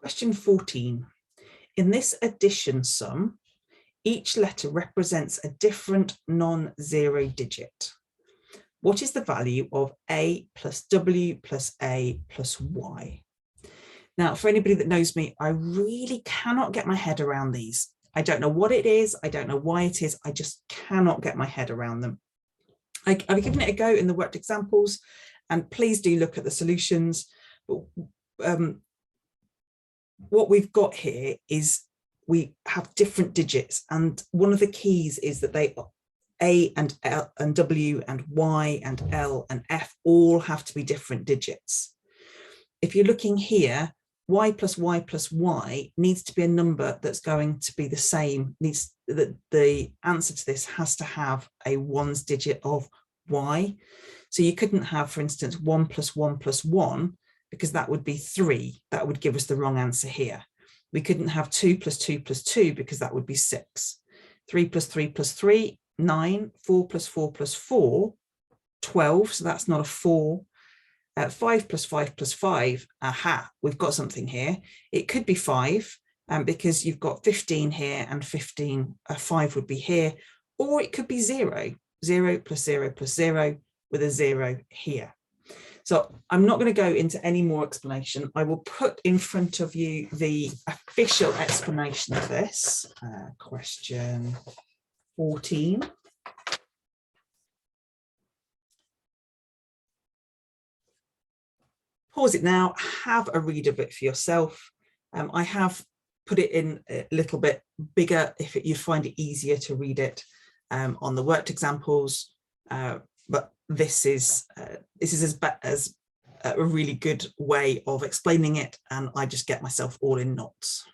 Question 14. In this addition sum, each letter represents a different non-zero digit. What is the value of A plus W plus A plus Y? Now, for anybody that knows me, I really cannot get my head around these. I don't know what it is. I don't know why it is. I just cannot get my head around them. I've given it a go in the worked examples, and please do look at the solutions. But, what we've got here is we have different digits, and one of the keys is that they A and L and W and Y and L and F all have to be different digits. If you're looking here, Y plus Y needs to be a number that's going to be the same. The answer to this has to have a ones digit of Y. So you couldn't have, for instance, 1 plus 1 plus 1, because that would be 3. That would give us the wrong answer here. We couldn't have 2 plus 2 plus 2, because that would be 6. 3 plus 3 plus 3, 9. 4 plus 4 plus 4, 12. So that's not a 4. 5 plus 5 plus 5, aha, we've got something here. It could be 5, because you've got 15 here and 5 would be here, or it could be 0. 0 plus 0 plus 0 with a 0 here. So I'm not going to go into any more explanation. I will put in front of you the official explanation of this. Question 14. Pause it now, have a read of it for yourself. I have put it in a little bit bigger if you find it easier to read it on the worked examples, but this is as a really good way of explaining it, and I just get myself all in knots.